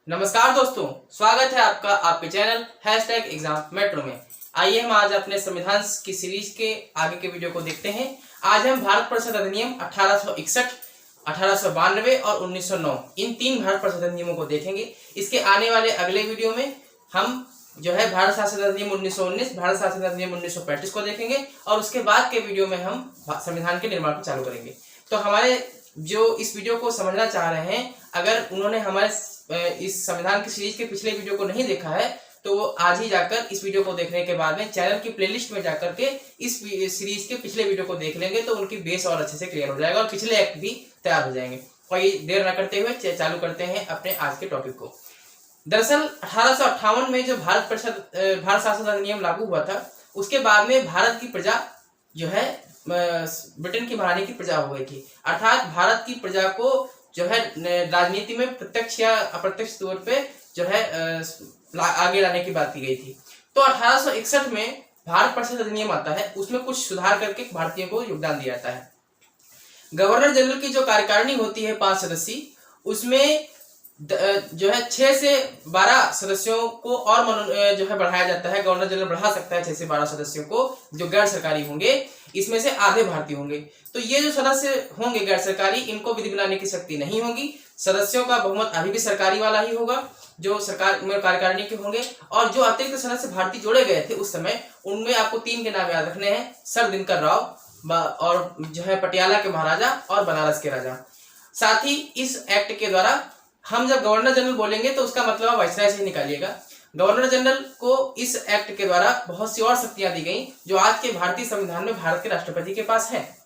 नमस्कार दोस्तों, स्वागत है आपका आपके चैनल #एग्जाम मेट्रो में। आइए हम आज अपने संविधान की सीरीज के आगे के वीडियो को देखते हैं। आज हम भारत परिषद अधिनियम 1861, 1892 और 1909 इन 3 भारत परिषद अधिनियमों को देखेंगे। इसके आने वाले अगले वीडियो में हम जो है भारत शासन अधिनियम 1919, भारत शासन अधिनियम 1935 को देखेंगे और उसके बाद के वीडियो में हम संविधान के निर्माण को चालू करेंगे। तो हमारे जो इस वीडियो को समझना चाह रहे हैं, अगर उन्होंने हमारे इस संविधान की सीरीज के पिछले वीडियो को नहीं देखा है तो वो आज ही जाकर इस वीडियो को देखने के बाद में चैनल की प्लेलिस्ट में जाकर के इस सीरीज के पिछले वीडियो को देख लेंगे तो उनकी बेस और अच्छे से क्लियर हो जाएगा और पिछले एक्ट भी तैयार हो जाएंगे। कोई देर न करते हुए चालू करते हैं अपने आज के टॉपिक को। दरअसल 1858 में जो भारत शासन अधिनियम लागू हुआ था, उसके बाद में भारत की प्रजा जो है ब्रिटेन की महारानी की प्रजा हो गई थी। अर्थात भारत की प्रजा को जो है राजनीति में प्रत्यक्ष या अप्रत्यक्ष तौर पे जो है आगे लाने की बात की गई थी। तो 1861 में भारत परिषद अधिनियम आता है, उसमें कुछ सुधार करके भारतीयों को योगदान दिया जाता है। गवर्नर जनरल की जो कार्यकारिणी होती है 5 सदस्यीय, उसमें जो है 6 से 12 सदस्यों को और जो है बढ़ाया जाता है। गवर्नर जनरल बढ़ा सकता है 6 से 12 सदस्यों को जो गैर सरकारी होंगे, इसमें से आधे भारतीय होंगे। तो ये जो सदस्य होंगे गैर सरकारी, इनको विधि बनाने की शक्ति नहीं होगी। सदस्यों का बहुमत अभी भी सरकारी वाला ही होगा जो सरकार में कार्यकारिणी के होंगे। और जो अतिरिक्त सदस्य भारतीय जोड़े गए थे उस समय, उनमें आपको 3 के नाम याद रखने हैं, सर दिनकर राव और जो है पटियाला के महाराजा और बनारस के राजा। साथ ही इस एक्ट के द्वारा हम जब गवर्नर जनरल बोलेंगे तो उसका मतलब आप वाइसराय से ही निकालिएगा। गवर्नर जनरल को इस एक्ट के द्वारा बहुत सी और शक्तियां दी गई जो आज के भारतीय संविधान में भारत के राष्ट्रपति के पास है।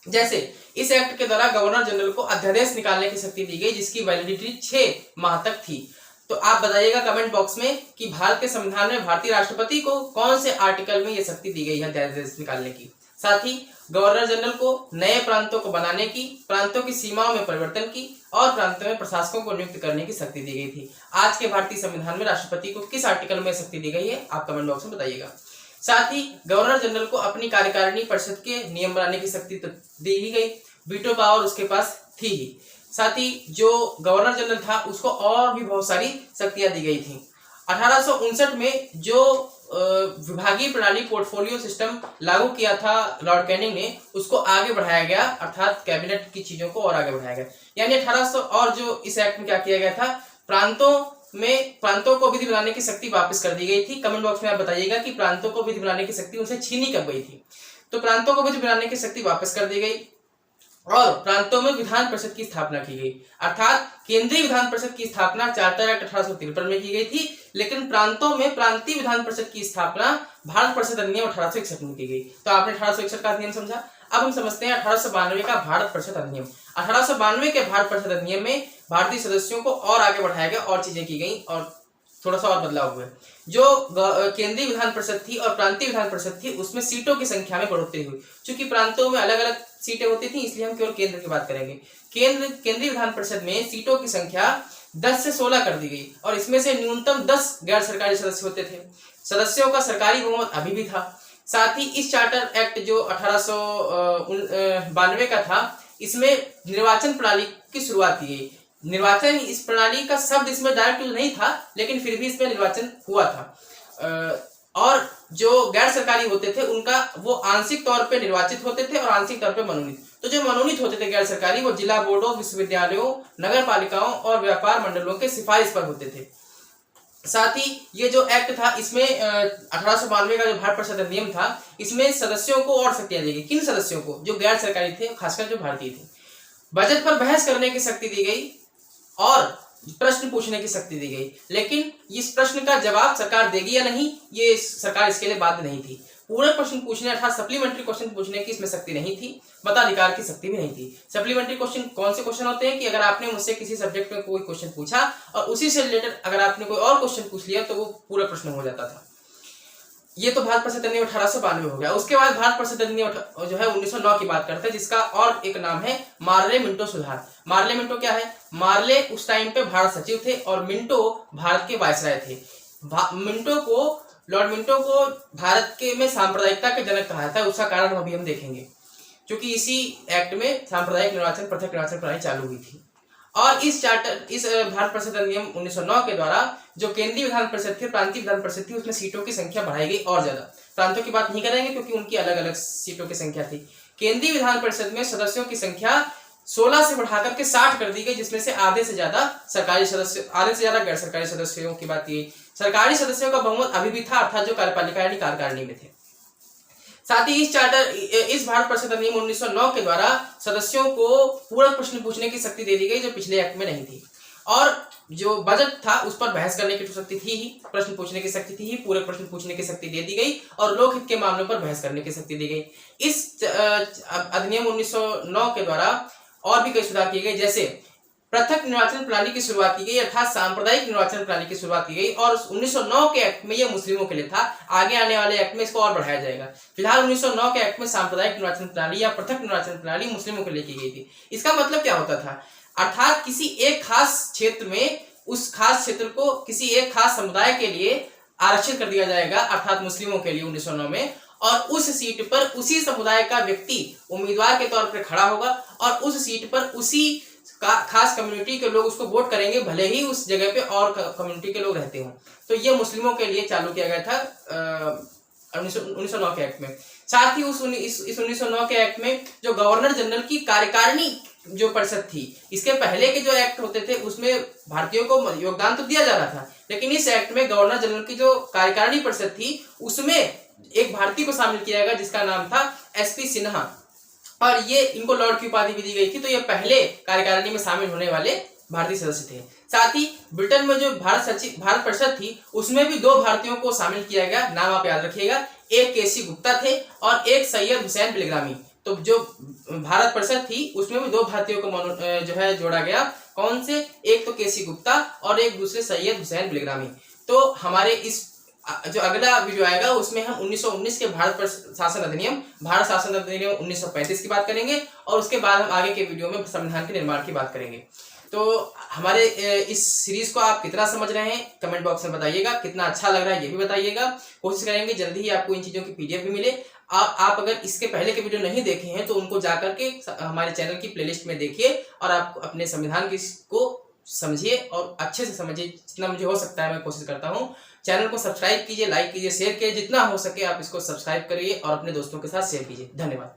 जैसे इस एक्ट के द्वारा गवर्नर जनरल को अध्यादेश निकालने की शक्ति दी गई जिसकी वैलिडिटी 6 माह तक थी। तो आप बताइएगा कमेंट बॉक्स में कि भारत के संविधान में भारतीय राष्ट्रपति को कौन से आर्टिकल में यह शक्ति दी गई है अध्यादेश निकालने की। साथ ही गवर्नर जनरल को नए प्रांतों को बनाने की, प्रांतों की सीमाओं में परिवर्तन की और प्रांतों में प्रशासकों को नियुक्त करने की शक्ति दी गई थी। आज के भारतीय संविधान में राष्ट्रपति को किस आर्टिकल में शक्ति दी गई है, आप कमेंट बॉक्स में बताइएगा। साथ ही गवर्नर जनरल को अपनी कार्यकारिणी परिषद के नियम बनाने की शक्ति तो दी ही गई, वीटो पावर उसके पास थी ही। साथ ही जो गवर्नर जनरल था उसको और भी बहुत सारी शक्तियां दी गई थी। 1859 में जो विभागीय प्रणाली पोर्टफोलियो सिस्टम लागू किया था लॉर्ड कैनिंग ने, उसको आगे बढ़ाया गया, अर्थात कैबिनेट की चीजों को और आगे बढ़ाया गया। यानी 1800 और जो इस एक्ट में क्या किया गया था, प्रांतों को विधि बनाने की शक्ति वापस कर दी गई थी। कमेंट बॉक्स में आप बताइएगा कि प्रांतों को विधि बनाने की शक्ति उनसे छीनी कब गई थी। तो प्रांतों को विधि बनाने की शक्ति वापस कर दी गई और प्रांतों में विधान परिषद की स्थापना की गई। अर्थात केंद्रीय विधान परिषद की स्थापना चार्टर एक्ट 1853 में की गई थी, लेकिन प्रांतों में प्रांतीय विधान परिषद की स्थापना भारत परिषद अधिनियम 1861 में की गई। तो आपने 1861 का अधिनियम समझा। अब हम समझते हैं 1892 का भारत परिषद अधिनियम। 1892 के भारत परिषद अधिनियम में भारतीय सदस्यों को और आगे बढ़ाया गया और चीजें की गई और थोड़ा सा और बदलाव हुए। जो केंद्रीय विधान परिषद थी और प्रांतीय विधान परिषद थी, उसमें सीटों की संख्या में बढ़ोतरी हुई। क्योंकि प्रांतों में अलग अलग सीटें होती थी, इसलिए हम केवल केंद्र की बात करेंगे। केंद्रीय विधान परिषद में सीटों की संख्या 10 से 16 कर दी गई और इसमें से न्यूनतम 10 गैर सरकारी सदस्य होते थे। सदस्यों का सरकारी बहुमत अभी भी था। साथ ही इस चार्टर एक्ट जो 1892 का था, इसमें निर्वाचन प्रणाली की शुरुआत की गई। निर्वाचन, इस प्रणाली का शब्द इसमें डायरेक्ट यूज नहीं था, लेकिन फिर भी इसमें निर्वाचन हुआ था। और जो गैर सरकारी होते थे उनका वो आंशिक तौर पे निर्वाचित होते थे और आंशिक तौर पे मनोनीत। तो जो मनोनीत होते थे गैर सरकारी, वो जिला बोर्डों, विश्वविद्यालयों, नगर पालिकाओं और व्यापार मंडलों के सिफारिश पर होते थे। साथ ही ये जो एक्ट था, इसमें 1892 का जो भारत परिषद अधिनियम था, इसमें सदस्यों को और शक्तियां दी गई। किन सदस्यों को? जो गैर सरकारी थे, खासकर जो भारतीय थे। बजट पर बहस करने की शक्ति दी गई और प्रश्न पूछने की शक्ति दी गई, लेकिन इस प्रश्न का जवाब सरकार देगी या नहीं, ये सरकार इसके लिए बाध्य नहीं थी। पूरे प्रश्न पूछने अर्थात सप्लीमेंट्री क्वेश्चन पूछने की इसमें शक्ति नहीं थी। मताधिकार की शक्ति भी नहीं थी। सप्लीमेंट्री क्वेश्चन कौन से क्वेश्चन होते हैं कि अगर आपने मुझसे किसी सब्जेक्ट में कोई क्वेश्चन पूछा और उसी से रिलेटेड अगर आपने कोई और क्वेश्चन पूछ लिया तो वो पूरा प्रश्न हो जाता था। ये तो भारत परिषद अधिनियम 1892 हो गया। उसके बाद भारत परिषद अधिनियम जो है 1909 की बात करते हैं, जिसका और एक नाम है मार्ले मिंटो सुधार। मार्ले मिंटो क्या है? मार्ले उस टाइम पे भारत सचिव थे और मिंटो भारत के वायसराय थे। लॉर्ड मिंटो को भारत के में सांप्रदायिकता के जनक कहा था। उसका कारण अभी हम देखेंगे, क्योंकि इसी एक्ट में सांप्रदायिक निर्वाचन, पृथक निर्वाचन प्रणाली चालू हुई थी। और इस भारत परिषद अधिनियम 1909 के द्वारा जो केंद्रीय विधान परिषद थी, प्रांतीय विधान परिषद थी, उसमें सीटों की संख्या बढ़ाई गई और ज्यादा। प्रांतों की बात नहीं करेंगे क्योंकि उनकी अलग अलग सीटों की संख्या थी। केंद्रीय विधान परिषद में सदस्यों की संख्या 16 से बढ़ाकर के 60 कर दी गई, जिसमें से आधे से ज्यादा सरकारी सदस्य, आधे से ज्यादा गैर सरकारी सदस्यों की बात की। सरकारी सदस्यों का बहुमत अभी भी था, अर्थात जो कार्यपालिका यानी कार्यकारिणी में थे। साथ ही इस भारत परिषद अधिनियम 1909 के द्वारा सदस्यों को पूरक प्रश्न पूछने की शक्ति दे दी गई, जो पिछले एक्ट में नहीं थी। और जो बजट था उस पर बहस करने की शक्ति थी ही, प्रश्न पूछने की शक्ति थी ही, पूरक प्रश्न पूछने की शक्ति दे दी गई और लोकहित के मामलों पर बहस करने की शक्ति दी गई। इस अधिनियम 1909 के द्वारा और भी कई सुधार किए गए, जैसे पृथक निर्वाचन प्रणाली की शुरुआत की गई, अर्थात सांप्रदायिक निर्वाचन प्रणाली की शुरुआत की गई। और 1909 के एक्ट में यह मुस्लिमों के लिए था, आगे आने वाले एक्ट में इसको और बढ़ाया जाएगा। फिलहाल 1909 के एक्ट में सांप्रदायिक निर्वाचन प्रणाली या पृथक निर्वाचन प्रणाली मुस्लिमों के लिए की गई थी। इसका मतलब क्या होता था, अर्थात किसी एक खास क्षेत्र में उस खास क्षेत्र को किसी एक खास समुदाय के लिए आरक्षित कर दिया जाएगा, अर्थात मुस्लिमों के लिए 1909 में, और उस सीट पर उसी समुदाय का व्यक्ति उम्मीदवार के तौर पर खड़ा होगा और उस सीट पर उसी खास कम्युनिटी के लोग उसको वोट करेंगे, भले ही उस जगह पे और कम्युनिटी के लोग रहते हों। तो ये मुस्लिमों के लिए चालू किया गया था 1909 के एक्ट में। साथ ही इस 1909 के एक्ट में जो गवर्नर जनरल की कार्यकारिणी जो परिषद थी, इसके पहले के जो एक्ट होते थे उसमें भारतीयों को योगदान तो दिया जा रहा था, लेकिन इस एक्ट में गवर्नर जनरल की जो कार्यकारिणी परिषद थी उसमें एक भारतीय को शामिल किया गया जिसका नाम था एसपी सिन्हा, और ये इनको लॉर्ड की उपाधि भी दी गई थी। तो ये पहले कार्यकारिणी में शामिल होने वाले भारतीय सदस्य थे। साथ ही ब्रिटेन में जो भारत परिषद थी उसमें भी 2 भारतीयों को शामिल किया गया, नाम आप याद रखिएगा, एक केसी गुप्ता थे और एक सैयद हुसैन बिलग्रामी। तो जो भारत परिषद थी उसमें भी 2 भारतीयों को जो है जोड़ा गया। कौन से, एक तो केसी गुप्ता और एक दूसरे सैयद हुसैन बिलग्रामी। तो हमारे इस जो अगला वीडियो आएगा उसमें हम 1919 के भारत शासन अधिनियम 1935 की बात करेंगे और उसके बाद हम आगे के वीडियो में संविधान के निर्माण की बात करेंगे। तो हमारे इस सीरीज को आप कितना समझ रहे हैं कमेंट बॉक्स में बताइएगा, कितना अच्छा लग रहा है ये भी बताइएगा। कोशिश करेंगे जल्दी ही आपको इन चीज़ों की PDF भी मिले। आप अगर इसके पहले के वीडियो नहीं देखे हैं तो उनको जाकर के हमारे चैनल की प्लेलिस्ट में देखिए और आप अपने संविधान को समझिए और अच्छे से समझिए, जितना मुझे हो सकता है मैं कोशिश करता हूँ। चैनल को सब्सक्राइब कीजिए, लाइक कीजिए, शेयर कीजिए, जितना हो सके आप इसको सब्सक्राइब करिए और अपने दोस्तों के साथ शेयर कीजिए। धन्यवाद।